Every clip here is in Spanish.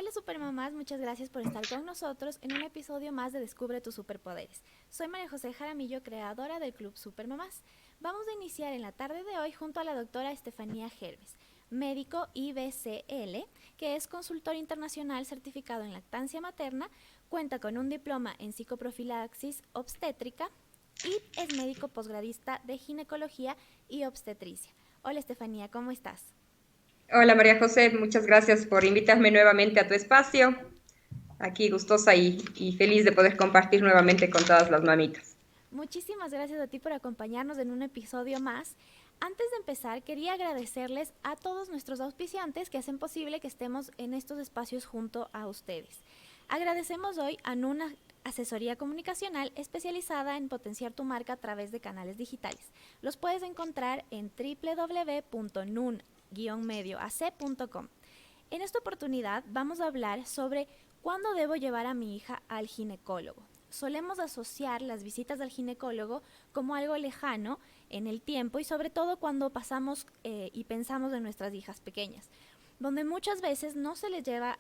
Hola supermamás, muchas gracias por estar con nosotros en un episodio más de Descubre tus superpoderes. Soy María José Jaramillo, creadora del Club Supermamás. Vamos a iniciar en la tarde de hoy junto a la doctora Estefanía Gerves, médico IBCL, que es consultor internacional certificado en lactancia materna, cuenta con un diploma en psicoprofilaxis obstétrica y es médico posgradista de ginecología y obstetricia. Hola Estefanía, ¿cómo estás? Hola María José, muchas gracias por invitarme nuevamente a tu espacio. Aquí gustosa y feliz de poder compartir nuevamente con todas las mamitas. Muchísimas gracias a ti por acompañarnos en un episodio más. Antes de empezar, quería agradecerles a todos nuestros auspiciantes que hacen posible que estemos en estos espacios junto a ustedes. Agradecemos hoy a Nuna Asesoría Comunicacional especializada en potenciar tu marca a través de canales digitales. Los puedes encontrar en www.nun-medioac.com. En esta oportunidad vamos a hablar sobre cuándo debo llevar a mi hija al ginecólogo. Solemos asociar las visitas al ginecólogo como algo lejano en el tiempo y sobre todo cuando pasamos y pensamos en nuestras hijas pequeñas, donde muchas veces no se les lleva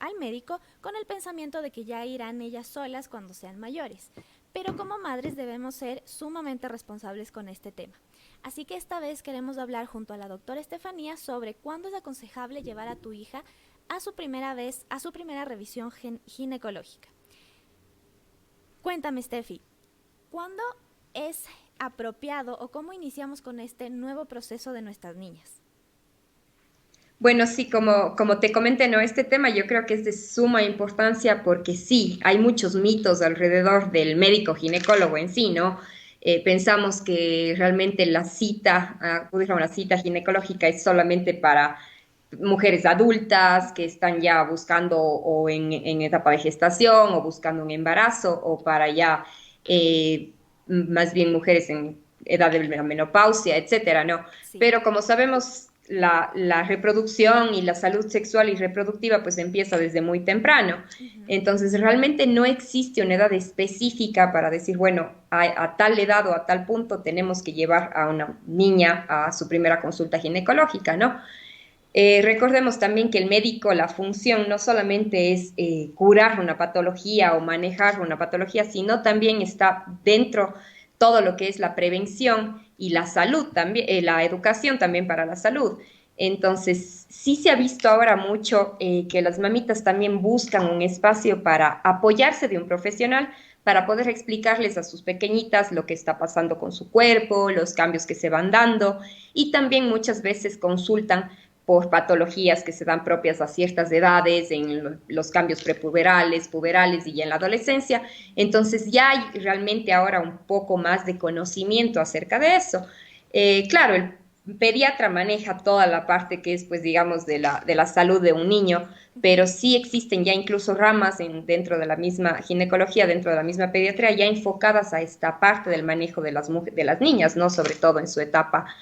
al médico con el pensamiento de que ya irán ellas solas cuando sean mayores. Pero como madres debemos ser sumamente responsables con este tema. Así que esta vez queremos hablar junto a la doctora Estefanía sobre cuándo es aconsejable llevar a tu hija a su primera revisión ginecológica. Cuéntame, Steffi, ¿cuándo es apropiado o cómo iniciamos con este nuevo proceso de nuestras niñas? Bueno, sí, como te comenté, ¿no? Este tema yo creo que es de suma importancia porque sí, hay muchos mitos alrededor del médico ginecólogo en sí, ¿no? Pensamos que realmente la cita, acudir a una cita ginecológica es solamente para mujeres adultas que están ya buscando o en etapa de gestación o buscando un embarazo o para ya más bien mujeres en edad de la menopausia, etcétera, ¿no? Sí. Pero como sabemos, la reproducción y la salud sexual y reproductiva pues empieza desde muy temprano. Ujú. Entonces realmente no existe una edad específica para decir, bueno, a tal edad o a tal punto tenemos que llevar a una niña a su primera consulta ginecológica, ¿no? Recordemos también que el médico, la función no solamente es curar una patología o manejar una patología, sino también está dentro todo lo que es la prevención y la salud también, la educación también para la salud. Entonces, sí se ha visto ahora mucho que las mamitas también buscan un espacio para apoyarse de un profesional para poder explicarles a sus pequeñitas lo que está pasando con su cuerpo, los cambios que se van dando y también muchas veces consultan por patologías que se dan propias a ciertas edades, en los cambios prepuberales, puberales y en la adolescencia. Entonces ya hay realmente ahora un poco más de conocimiento acerca de eso. Claro, el pediatra maneja toda la parte que es, pues, digamos, de la salud de un niño, pero sí existen ya incluso ramas dentro de la misma ginecología, dentro de la misma pediatría, ya enfocadas a esta parte del manejo de las niñas, ¿no? Sobre todo en su etapa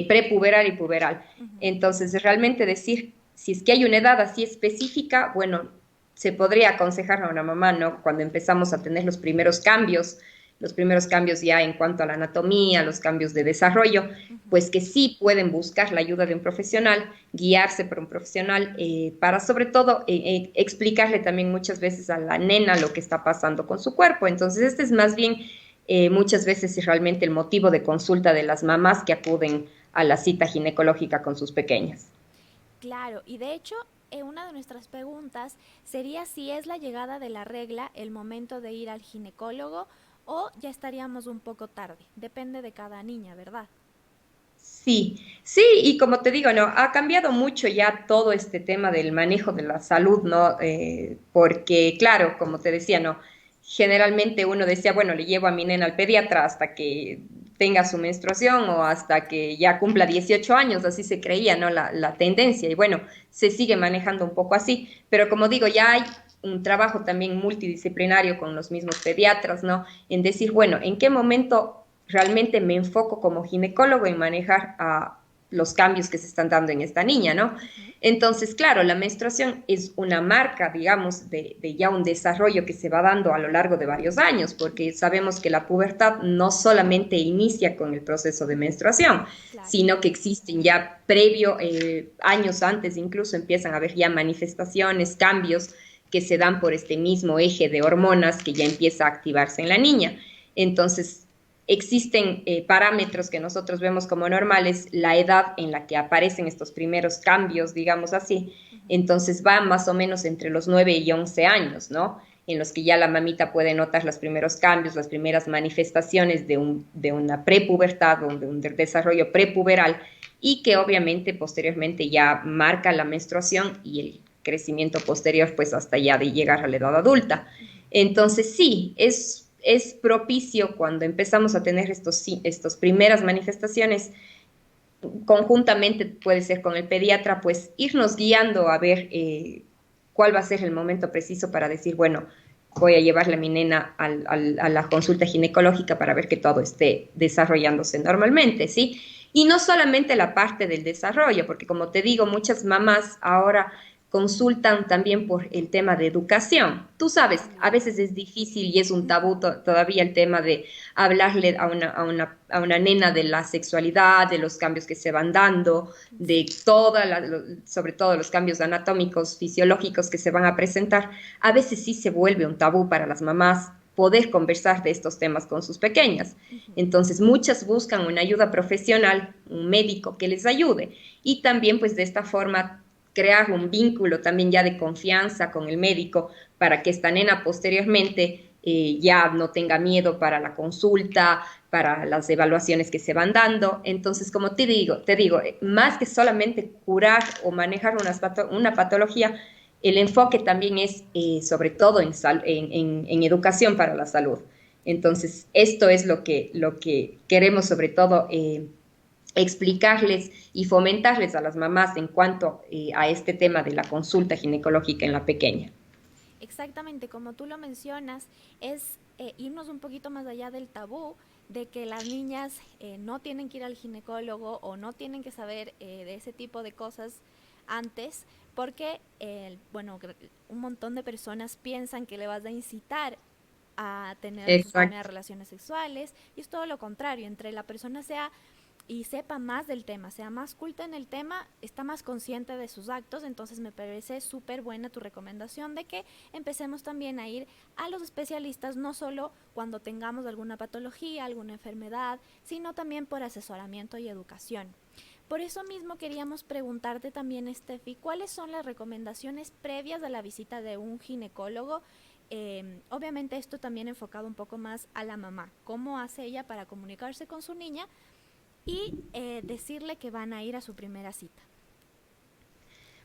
prepuberal y puberal. Ujú. Entonces, realmente decir, si es que hay una edad así específica, bueno, se podría aconsejar a una mamá, ¿no? Cuando empezamos a tener los primeros cambios ya en cuanto a la anatomía, los cambios de desarrollo, Ujú. pues que sí pueden buscar la ayuda de un profesional, guiarse por un profesional, para sobre todo explicarle también muchas veces a la nena lo que está pasando con su cuerpo. Entonces, este es más bien muchas veces realmente el motivo de consulta de las mamás que acuden a la cita ginecológica con sus pequeñas. Claro, y de hecho, una de nuestras preguntas sería si es la llegada de la regla el momento de ir al ginecólogo o ya estaríamos un poco tarde. Depende de cada niña, ¿verdad? Sí, sí, y como te digo, ¿no? Ha cambiado mucho ya todo este tema del manejo de la salud, ¿no? Porque, claro, como te decía, ¿no? Generalmente uno decía, bueno, le llevo a mi nena al pediatra hasta que tenga su menstruación o hasta que ya cumpla 18 años, así se creía, ¿no? La tendencia, y bueno, se sigue manejando un poco así, pero como digo, ya hay un trabajo también multidisciplinario con los mismos pediatras, ¿no? En decir, bueno, ¿en qué momento realmente me enfoco como ginecólogo en manejar los cambios que se están dando en esta niña, ¿no? Ujú. Entonces, claro, la menstruación es una marca, digamos, de ya un desarrollo que se va dando a lo largo de varios años, porque sabemos que la pubertad no solamente inicia con el proceso de menstruación, Claro. sino que existen ya previo, años antes incluso empiezan a haber ya manifestaciones, cambios que se dan por este mismo eje de hormonas que ya empieza a activarse en la niña. Entonces, existen parámetros que nosotros vemos como normales, la edad en la que aparecen estos primeros cambios, digamos así, Ujú. entonces va más o menos entre los 9 y 11 años, ¿no? En los que ya la mamita puede notar los primeros cambios, las primeras manifestaciones de una prepubertad o de un desarrollo prepuberal y que obviamente posteriormente ya marca la menstruación y el crecimiento posterior pues hasta ya de llegar a la edad adulta. Ujú. Entonces sí, es propicio cuando empezamos a tener estos primeras manifestaciones, conjuntamente puede ser con el pediatra, pues irnos guiando a ver cuál va a ser el momento preciso para decir, bueno, voy a llevarle a mi nena a la consulta ginecológica para ver que todo esté desarrollándose normalmente, ¿sí? Y no solamente la parte del desarrollo, porque como te digo, muchas mamás ahora consultan también por el tema de educación. Tú sabes, a También. veces es difícil y es un tabú todavía el tema de hablarle a una nena de la sexualidad, de los cambios que se van dando, de Sí. sobre todo los cambios anatómicos, fisiológicos que se van a presentar. A veces sí se vuelve un tabú para las mamás poder conversar de estos temas con sus pequeñas. Ujú. Entonces, muchas buscan una ayuda profesional, un médico que les ayude. Y también, pues, de esta forma crear un vínculo también ya de confianza con el médico para que esta nena posteriormente ya no tenga miedo para la consulta, para las evaluaciones que se van dando. Entonces, como te digo, más que solamente curar o manejar una patología, el enfoque también es sobre todo en educación para la salud. Entonces, esto es lo que queremos sobre todo explicarles y fomentarles a las mamás en cuanto a este tema de la consulta ginecológica en la pequeña. Exactamente, como tú lo mencionas, es irnos un poquito más allá del tabú de que las niñas no tienen que ir al ginecólogo o no tienen que saber de ese tipo de cosas antes, porque, bueno, un montón de personas piensan que le vas a incitar a tener sus primeras Exacto. relaciones sexuales y es todo lo contrario, entre la persona sea y sepa más del tema, sea más culta en el tema, está más consciente de sus actos, entonces me parece súper buena tu recomendación de que empecemos también a ir a los especialistas, no solo cuando tengamos alguna patología, alguna enfermedad, sino también por asesoramiento y educación. Por eso mismo queríamos preguntarte también, Steffi, ¿cuáles son las recomendaciones previas a la visita de un ginecólogo? Obviamente esto también enfocado un poco más a la mamá, cómo hace ella para comunicarse con su niña y decirle que van a ir a su primera cita.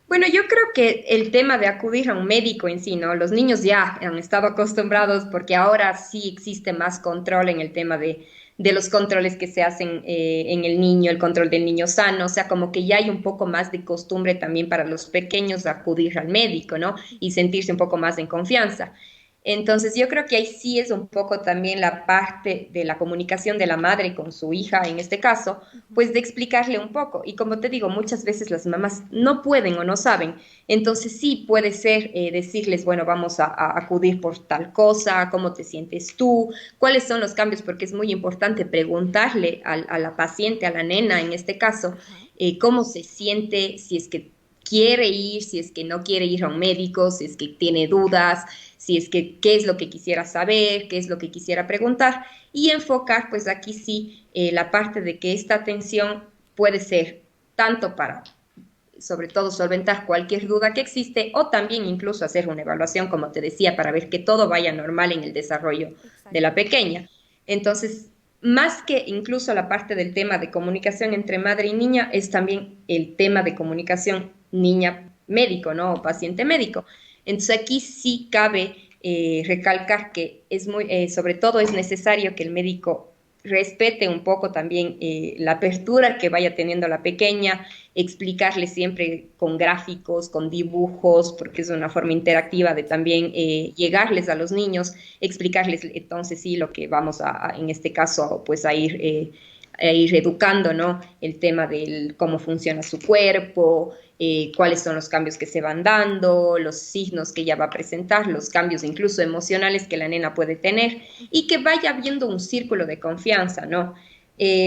Bueno, yo creo que el tema de acudir a un médico en sí, ¿no? Los niños ya han estado acostumbrados porque ahora sí existe más control en el tema de los controles que se hacen en el niño, el control del niño sano, o sea, como que ya hay un poco más de costumbre también para los pequeños de acudir al médico, ¿no? Y Ujú. sentirse un poco más en confianza. Entonces, yo creo que ahí sí es un poco también la parte de la comunicación de la madre con su hija, en este caso, Ujú. pues de explicarle un poco. Y como te digo, muchas veces las mamás no pueden o no saben. Entonces sí puede ser decirles, bueno, vamos a acudir por tal cosa, cómo te sientes tú, cuáles son los cambios, porque es muy importante preguntarle a la paciente, a la nena en este caso, Ajá. cómo se siente, si es que quiere ir, si es que no quiere ir a un médico, si es que tiene dudas, si es que qué es lo que quisiera saber, qué es lo que quisiera preguntar y enfocar pues aquí sí la parte de que esta atención puede ser tanto para sobre todo solventar cualquier duda que existe o también incluso hacer una evaluación, como te decía, para ver que todo vaya normal en el desarrollo de la Exacto. pequeña. Entonces, más que incluso la parte del tema de comunicación entre madre y niña, es también el tema de comunicación niña-médico, ¿no? O Ujú. paciente-médico. Entonces, aquí sí cabe recalcar que es muy, sobre todo es necesario que el médico respete un poco también la apertura que vaya teniendo la pequeña, explicarle siempre con gráficos, con dibujos, porque es una forma interactiva de también llegarles a los niños, explicarles entonces sí lo que vamos en este caso, pues a ir ir educando, ¿no? El tema del cómo funciona su cuerpo, cuáles son los cambios que se van dando, los signos que ella va a presentar, los cambios incluso emocionales que la nena puede tener y que vaya habiendo un círculo de confianza, ¿no?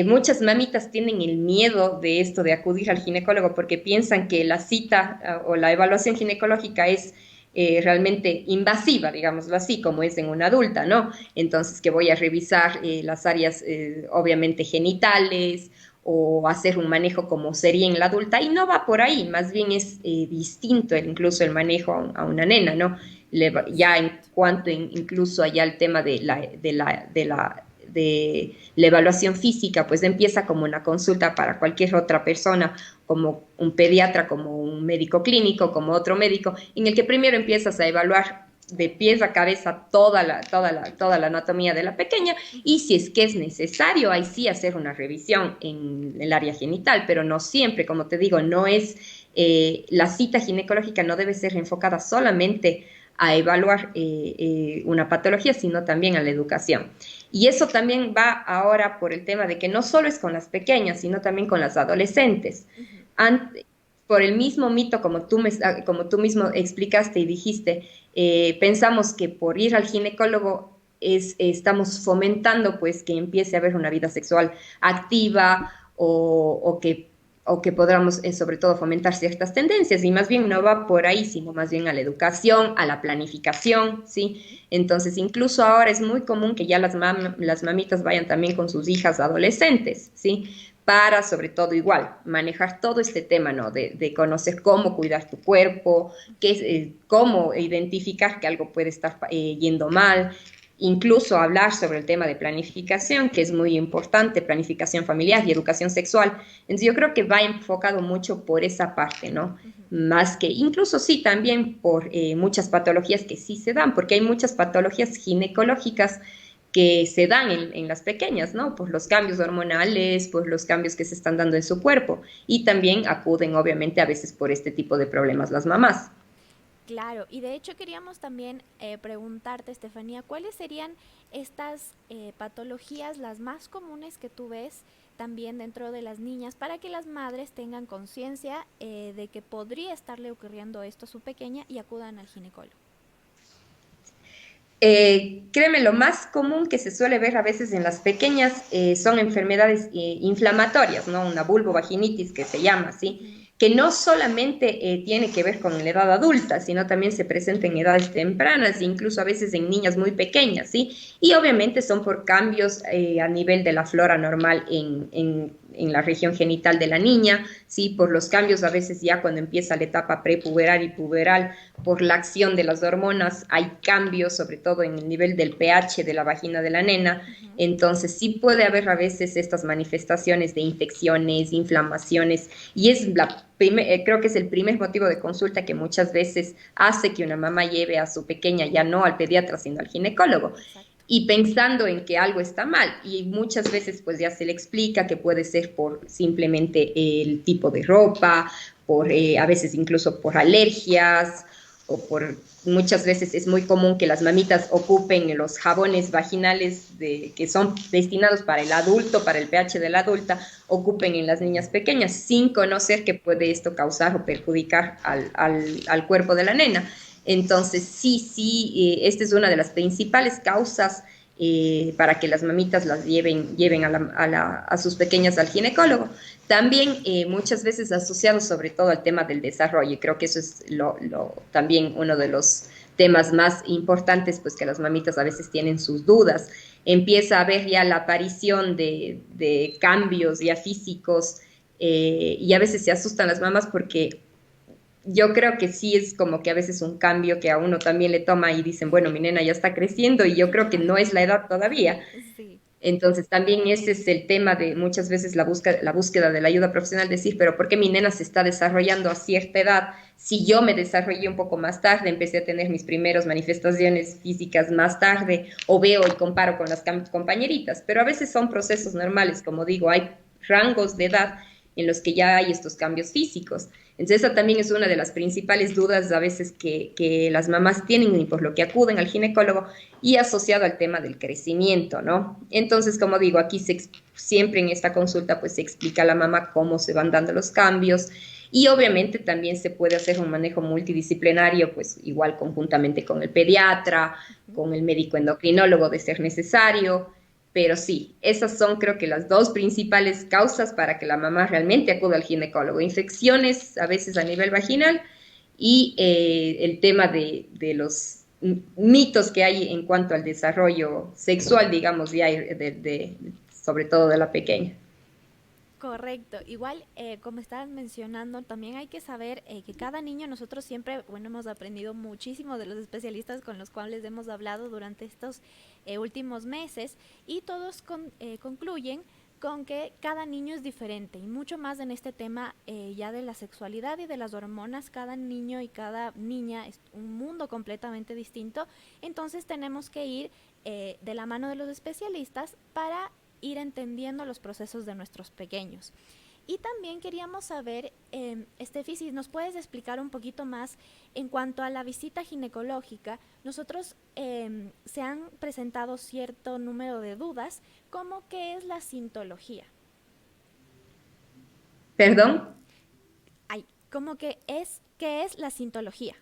Muchas mamitas tienen el miedo de esto, de acudir al ginecólogo, porque piensan que la cita o la evaluación ginecológica es realmente invasiva, digámoslo así, como es en una adulta, ¿no? Entonces, que voy a revisar las áreas, obviamente, genitales o hacer un manejo como sería en la adulta, y no va por ahí, más bien es distinto incluso el manejo a una nena, ¿no? Ya en Exacto. cuanto incluso allá el tema de la evaluación física, pues empieza como una consulta para cualquier otra persona, como un pediatra, como un médico clínico, como otro médico, en el que primero empiezas a evaluar de pies a cabeza toda la anatomía de la pequeña, y si es que es necesario, ahí sí hacer una revisión en el área genital, pero no siempre, como te digo, no es, la cita ginecológica no debe ser enfocada solamente a evaluar una patología, sino también a la educación. Y eso también va ahora por el tema de que no solo es con las pequeñas, sino también con las adolescentes. Ujú. Ante, por el mismo mito, como tú mismo explicaste y dijiste, pensamos que por ir al ginecólogo estamos fomentando pues que empiece a haber una vida sexual activa o que podamos sobre todo fomentar ciertas tendencias, y más bien no va por ahí, sino más bien a la educación, a la planificación, ¿sí? Ujú. Entonces, incluso ahora es muy común que ya las mamitas vayan también con sus hijas adolescentes, ¿sí? Para, sobre todo, igual, manejar todo este tema, ¿no? De conocer cómo cuidar tu cuerpo, cómo identificar que algo puede estar yendo mal, incluso hablar sobre el tema de planificación, que es muy importante, planificación familiar y educación sexual. Entonces, yo creo que va enfocado mucho por esa parte, ¿no? Ujú. Más que, incluso sí, también por muchas patologías que sí se dan, porque hay muchas patologías ginecológicas que se dan las pequeñas, ¿no? Por los cambios hormonales, por los cambios que se están dando en su cuerpo. Y también acuden, obviamente, a veces por este tipo de problemas las mamás. Claro, y de hecho queríamos también preguntarte, Estefanía, ¿cuáles serían estas patologías las más comunes que tú ves también dentro de las niñas para que las madres tengan conciencia de que podría estarle ocurriendo esto a su pequeña y acudan al ginecólogo? Créeme, lo más común que se suele ver a veces en las pequeñas son enfermedades inflamatorias, ¿no? Una vulvovaginitis que se llama así, Ujú. que no solamente tiene que ver con la edad adulta, sino también se presenta en edades tempranas, incluso a veces en niñas muy pequeñas, ¿sí? Y obviamente son por cambios a nivel de la flora normal en la región genital de la niña, ¿sí? Por los cambios a veces ya cuando empieza la etapa prepuberal y puberal, por la acción de las hormonas, hay cambios, sobre todo en el nivel del pH de la vagina de la nena. Ujú. Entonces, sí puede haber a veces estas manifestaciones de infecciones, inflamaciones, y creo que es el primer motivo de consulta que muchas veces hace que una mamá lleve a su pequeña ya no al pediatra, sino al ginecólogo, Exacto. y pensando en que algo está mal. Y muchas veces pues ya se le explica que puede ser por simplemente el tipo de ropa, por a veces incluso por alergias, o por muchas veces es muy común que las mamitas ocupen los jabones vaginales que son destinados para el adulto, para el pH de la adulta, ocupen en las niñas pequeñas sin conocer que puede esto causar o perjudicar al cuerpo de la nena. Entonces, esta es una de las principales causas para que las mamitas las lleven a sus pequeñas al ginecólogo. También muchas veces asociado sobre todo al tema del desarrollo, y creo que eso es también uno de los temas más importantes, pues que las mamitas a veces tienen sus dudas. Empieza a haber ya la aparición de cambios ya físicos, y a veces se asustan las mamás porque yo creo que sí es como que a veces un cambio que a uno también le toma y dicen, bueno, mi nena ya está creciendo y yo creo que no es la edad todavía. Sí. Entonces también ese es el tema de muchas veces la búsqueda de la ayuda profesional, decir, pero ¿por qué mi nena se está desarrollando a cierta edad? Si yo me desarrollé un poco más tarde, empecé a tener mis primeras manifestaciones físicas más tarde, o veo y comparo con las compañeritas, pero a veces son procesos normales, como digo, hay rangos de edad en los que ya hay estos cambios físicos. Entonces, esa también es una de las principales dudas a veces que las mamás tienen y por lo que acuden al ginecólogo y asociado al tema del crecimiento, ¿no? Entonces, como digo, aquí siempre en esta consulta pues se explica a la mamá cómo se van dando los cambios y obviamente también se puede hacer un manejo multidisciplinario, pues igual conjuntamente con el pediatra, Ujú. con el médico endocrinólogo de ser necesario, pero sí, esas son creo que las dos principales causas para que la mamá realmente acuda al ginecólogo. Infecciones a veces a nivel vaginal y el tema de los mitos que hay en cuanto al desarrollo sexual, digamos, ya sobre todo de la pequeña. Correcto. Igual, como estabas mencionando, también hay que saber que cada niño, nosotros siempre, bueno, hemos aprendido muchísimo de los especialistas con los cuales hemos hablado durante estos últimos meses y todos concluyen con que cada niño es diferente y mucho más en este tema ya de la sexualidad y de las hormonas. Cada niño y cada niña es un mundo completamente distinto. Entonces tenemos que ir de la mano de los especialistas para ir entendiendo los procesos de nuestros pequeños. Y también queríamos saber, Estefi, si nos puedes explicar un poquito más en cuanto a la visita ginecológica. Nosotros se han presentado cierto número de dudas, como qué es la sintología. ¿Perdón? Ay, como que es, ¿qué es la sintología?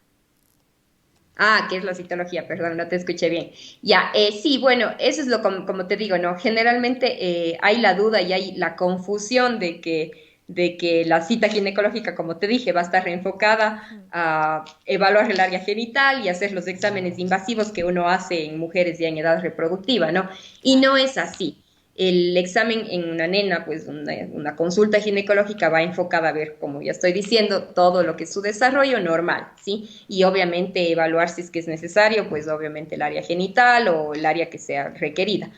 Ah, ¿qué es la citología? Perdón, no te escuché bien. Ya, sí, bueno, eso es como te digo, ¿no? Generalmente hay la duda y hay la confusión de que la cita ginecológica, como te dije, va a estar enfocada Ujú. a evaluar el área genital y hacer los exámenes invasivos que uno hace en mujeres ya en edad reproductiva, ¿no? Y Claro. no es así. El examen en una nena, pues una consulta ginecológica va enfocada a ver, como ya estoy diciendo, todo lo que es su desarrollo normal, ¿sí? Y obviamente evaluar si es que es necesario, pues obviamente el área genital o el área que sea requerida.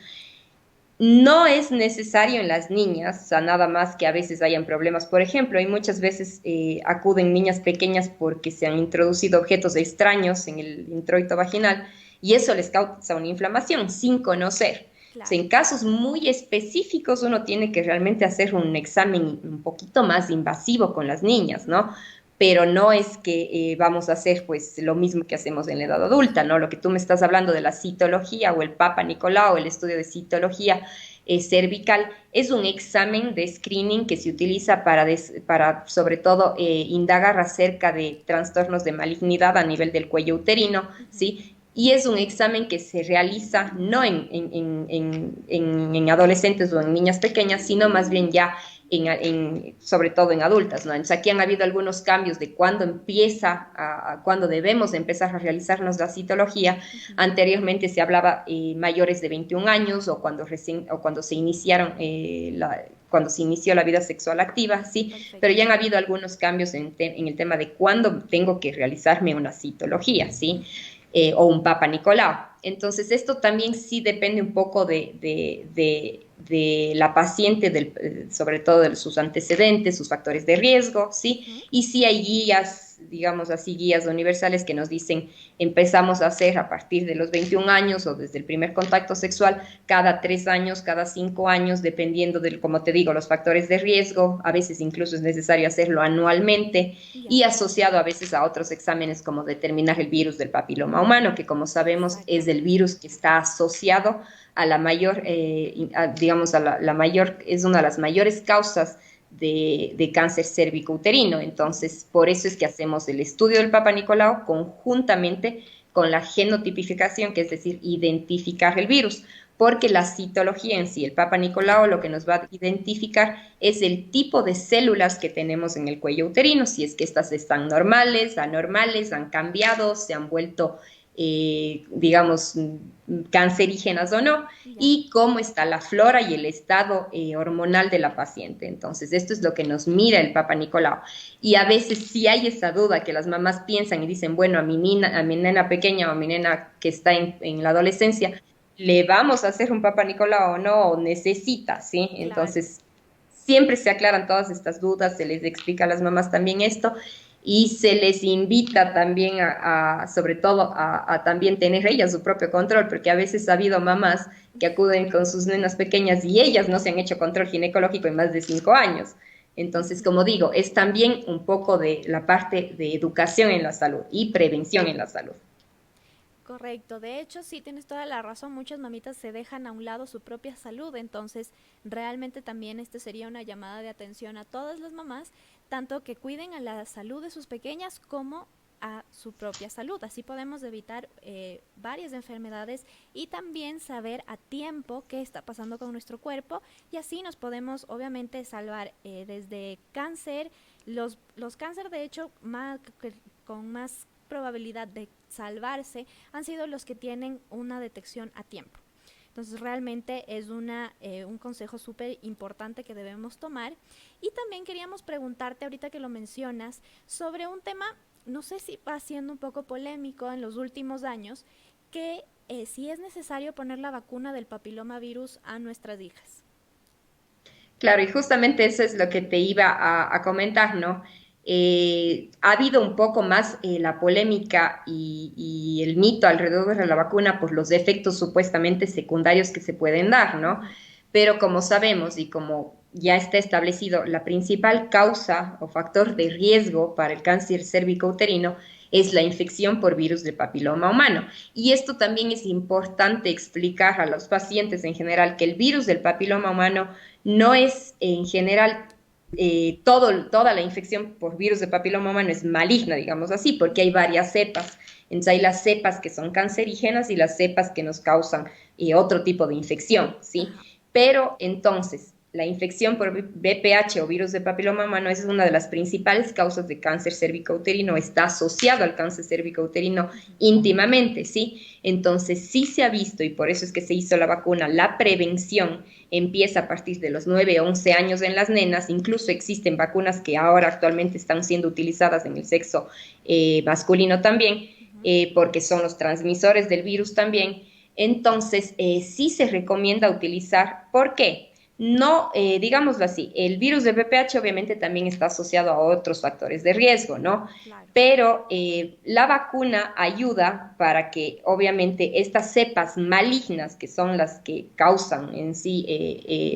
No es necesario en las niñas, o sea, nada más que a veces hayan problemas. Por ejemplo, hay muchas veces acuden niñas pequeñas porque se han introducido objetos extraños en el introito vaginal y eso les causa una inflamación sin conocer. O sea, Claro. en casos muy específicos uno tiene que realmente hacer un examen un poquito más invasivo con las niñas, ¿no? Ujú. Pero no es que vamos a hacer pues lo mismo que hacemos en la edad adulta, ¿no? Lo que tú me estás hablando de la citología o el Papa Nicolau, el estudio de citología cervical, es un examen de screening que se utiliza para sobre todo, indagar acerca de trastornos de malignidad a nivel del cuello uterino, Ujú. ¿sí? Y es un examen que se realiza no en adolescentes o en niñas pequeñas, sino más bien ya sobre todo en adultas, ¿no? Entonces aquí han habido algunos cambios de cuándo cuándo debemos empezar a realizarnos la citología. Ujú. Anteriormente se hablaba mayores de 21 años o cuando se iniciaron cuando se inició la vida sexual activa, sí, pero Perfecto. ya han habido algunos cambios en el tema de cuándo tengo que realizarme una citología, sí, Ujú. o un Papa Nicolau. Entonces, esto también sí depende un poco de la paciente, sobre todo de sus antecedentes, sus factores de riesgo, ¿sí? Ujú. Y sí hay guías, digamos así, guías universales que nos dicen, empezamos a hacer a partir de los 21 años o desde el primer contacto sexual, cada 3 años, cada 5 años, dependiendo de, como te digo, los factores de riesgo. A veces incluso es necesario hacerlo anualmente Ya. y asociado a veces a otros exámenes como determinar el virus del papiloma humano, que como sabemos es el Exactamente. virus que está asociado a la mayor, digamos, la mayor, es una de las mayores causas de cáncer cérvico-uterino. Ujú. Entonces, por eso es que hacemos el estudio del Papa Nicolau conjuntamente con la genotipificación, que es decir, identificar el virus, porque la citología en sí, el Papa Nicolau, lo que nos va a identificar es el tipo de células que tenemos en el cuello uterino, si es que estas están normales, anormales, han cambiado, se han vuelto, digamos, cancerígenas o no, Ya. y cómo está la flora y el estado hormonal de la paciente. Entonces, esto es lo que nos mira el Papa Nicolau. Y a veces sí hay esa duda que las mamás piensan y dicen, bueno, a mi nena pequeña o a mi nena que está en la adolescencia, le vamos a hacer un Papa Nicolau o no, o necesita, ¿sí? Claro. Entonces, siempre se aclaran todas estas dudas, se les explica a las mamás también esto y se les invita también sobre todo a también tener ellas su propio control, porque a veces ha habido mamás que acuden con sus nenas pequeñas y ellas no se han hecho control ginecológico en más de 5 años. Entonces, Ujú. como digo, es también un poco de la parte de educación en la salud y prevención en la salud. Correcto, de hecho sí tienes toda la razón, muchas mamitas se dejan a un lado su propia salud, entonces realmente también este sería una llamada de atención a todas las mamás, tanto que cuiden a la salud de sus pequeñas como a su propia salud. Así podemos evitar varias enfermedades y también saber a tiempo qué está pasando con nuestro cuerpo y así nos podemos obviamente salvar desde cáncer, los cáncer de hecho con más probabilidad de salvarse han sido los que tienen una detección a tiempo. Entonces realmente es un consejo súper importante que debemos tomar. Y también queríamos preguntarte, ahorita que lo mencionas, sobre un tema, no sé si va siendo un poco polémico en los últimos años, que si es necesario poner la vacuna del papiloma virus a nuestras hijas. Claro, y justamente eso es lo que te iba a comentar, ¿no? Ha habido un poco más la polémica y el mito alrededor de la vacuna por los efectos supuestamente secundarios que se pueden dar, ¿no? Ujú. Pero como sabemos y como ya está establecido, la principal causa o factor de riesgo para el cáncer cérvico-uterino es la infección por virus de papiloma humano. Y esto también es importante explicar a los pacientes en general que el virus del papiloma humano no es en general toda la infección por virus de papiloma humano es maligna, digamos así, porque hay varias cepas. Entonces hay las cepas que son cancerígenas y las cepas que nos causan otro tipo de infección, ¿sí? Ajá. Pero entonces, la infección por VPH o virus de papiloma humano es una de las principales causas de cáncer cérvico-uterino, está asociado al cáncer cérvico-uterino Ujú. íntimamente, ¿sí? Entonces, sí se ha visto, y por eso es que se hizo la vacuna, la prevención empieza a partir de los 9 o 11 años en las nenas, incluso existen vacunas que ahora actualmente están siendo utilizadas en el sexo masculino también, Ujú. porque son los transmisores del virus también. Entonces, sí se recomienda utilizar. ¿Por qué? No, digámoslo así, el virus de VPH obviamente también está asociado a otros factores de riesgo, ¿no? Claro. Pero la vacuna ayuda para que obviamente estas cepas malignas, que son las que causan en sí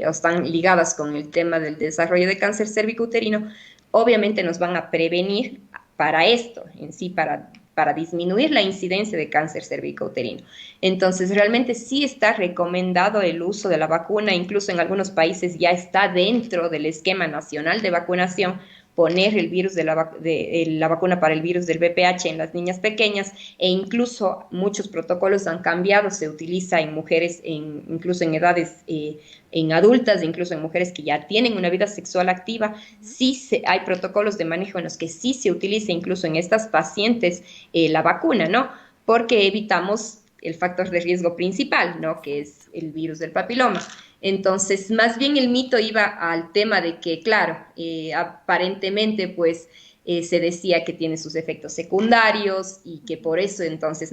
o están ligadas con el tema del desarrollo de cáncer cérvico-uterino, obviamente nos van a prevenir para esto, en sí, Ujú. para disminuir la incidencia de cáncer cérvico-uterino. Entonces, realmente sí está recomendado el uso de la vacuna, incluso en algunos países ya está dentro del esquema nacional de vacunación poner el virus la vacuna para el virus del VPH en las niñas pequeñas e incluso muchos protocolos han cambiado, se utiliza en mujeres, incluso en edades en adultas, incluso en mujeres que ya tienen una vida sexual activa, Ujú. hay protocolos de manejo en los que sí se utiliza incluso en estas pacientes la vacuna, ¿no? Porque evitamos el factor de riesgo principal, ¿no? Que Exacto. es el virus del papiloma. Entonces, más bien el mito iba al tema de que, claro, aparentemente, pues, se decía que tiene sus efectos secundarios y que Ujú. por eso entonces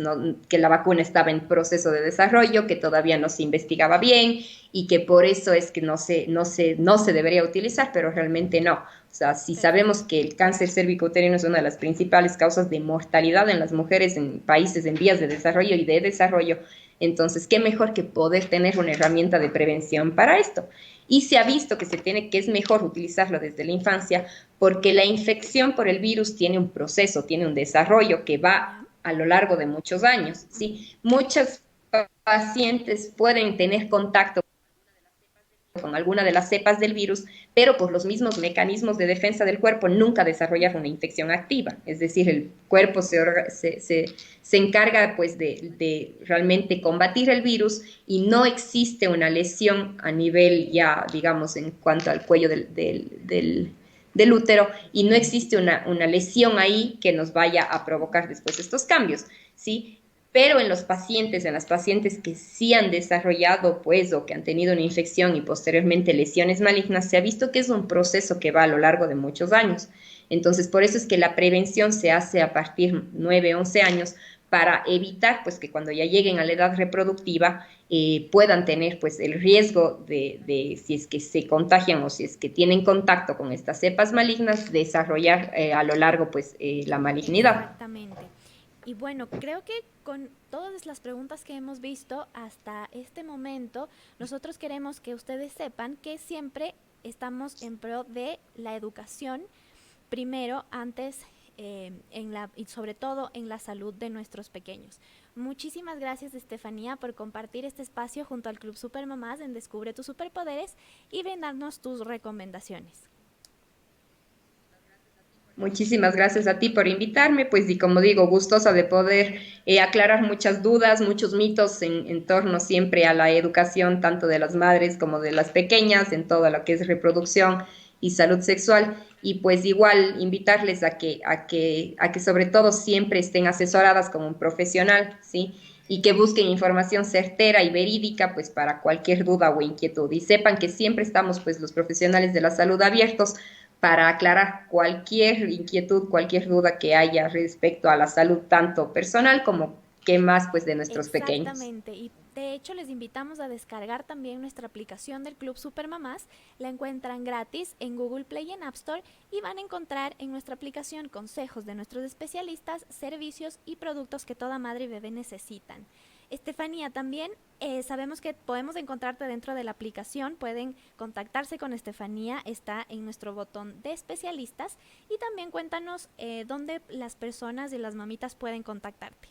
que la vacuna estaba en proceso de desarrollo, que todavía no se investigaba bien y que por eso es que no se debería utilizar, pero realmente no. O sea, si sabemos Perfecto. que el cáncer cérvico-uterino es una de las principales causas de mortalidad en las mujeres en países en vías de desarrollo y de desarrollo, entonces, ¿qué mejor que poder tener una herramienta de prevención para esto? Y se ha visto que es mejor utilizarlo desde la infancia porque la infección por el virus tiene un proceso, tiene un desarrollo que Ya. va a lo largo de muchos años, Ujú. ¿sí? Muchos pacientes pueden tener contacto con alguna de las cepas del virus, pero por los mismos mecanismos de defensa del cuerpo nunca desarrollar una Ujú. infección activa. Es decir, el cuerpo se encarga pues de realmente combatir el virus y no existe una lesión a nivel ya, digamos, en cuanto al cuello del útero y no existe una lesión ahí que nos vaya a Ujú. provocar después estos cambios, ¿sí? Pero en las pacientes que sí han desarrollado, pues, o que han tenido una infección y posteriormente lesiones malignas, se ha visto que es un proceso que va a lo largo de muchos años. Entonces, por eso es que la prevención se hace a partir de 9, 11 años para evitar, pues, que cuando ya lleguen a la edad reproductiva puedan tener, pues, el riesgo de, si es que se contagian o si es que tienen contacto con estas cepas malignas, desarrollar a lo largo, pues, la malignidad. Exactamente. Y bueno, creo que con todas las preguntas que hemos visto hasta este momento, nosotros queremos que ustedes sepan que siempre estamos en pro de la educación primero, antes y sobre todo en la salud de nuestros pequeños. Muchísimas gracias, Estefanía, por compartir este espacio junto al Club Supermamás en Descubre tus Superpoderes y brindarnos tus recomendaciones. Muchísimas gracias a ti por invitarme, pues y como digo, gustosa de poder aclarar muchas dudas, muchos mitos en torno siempre a la educación, tanto de las madres como de las pequeñas, en todo lo que es reproducción y salud sexual. Y pues igual invitarles a que sobre todo siempre estén asesoradas como un profesional, ¿sí? Y que busquen información certera y verídica, pues para cualquier duda o inquietud. Y sepan que siempre estamos, pues los profesionales de la salud abiertos para aclarar cualquier inquietud, cualquier duda que haya respecto a la salud, tanto personal como que más pues de nuestros pequeños. Exactamente, y de hecho les invitamos a descargar también nuestra aplicación del Club Supermamás. La encuentran gratis en Google Play y en App Store y van a encontrar en nuestra aplicación consejos de nuestros especialistas, servicios y productos que toda madre y bebé necesitan. Estefanía, también sabemos que podemos encontrarte dentro de la aplicación, pueden contactarse con Estefanía, está en nuestro botón de especialistas y también cuéntanos dónde las personas y las mamitas pueden contactarte.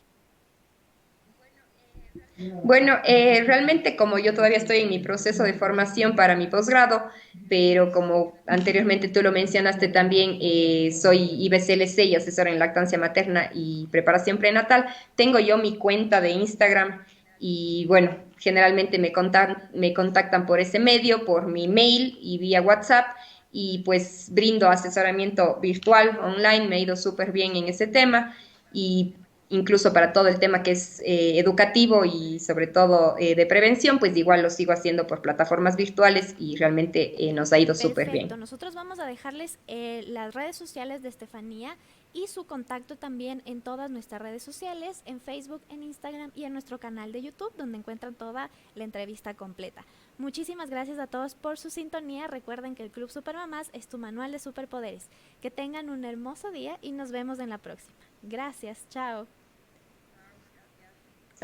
Bueno, realmente como yo todavía estoy en mi proceso de formación para mi posgrado, pero como anteriormente tú lo mencionaste también, soy IBCLC y asesora en lactancia materna y preparación prenatal. Tengo yo mi cuenta de Instagram y bueno, generalmente me contactan por ese medio, por mi mail y vía WhatsApp y pues brindo asesoramiento virtual, online, me ha ido súper bien en ese tema y incluso para todo el tema que es educativo y sobre todo de prevención, pues igual lo sigo haciendo por plataformas virtuales y realmente nos ha ido súper Perfecto, bien. nosotros vamos a dejarles las redes sociales de Estefanía y su contacto también en todas nuestras redes sociales, en Facebook, en Instagram y en nuestro canal de YouTube, donde encuentran toda la entrevista completa. Muchísimas gracias a todos por su sintonía. Recuerden que el Club Supermamás es tu manual de superpoderes. Que tengan un hermoso día y nos vemos en la próxima. Gracias, chao.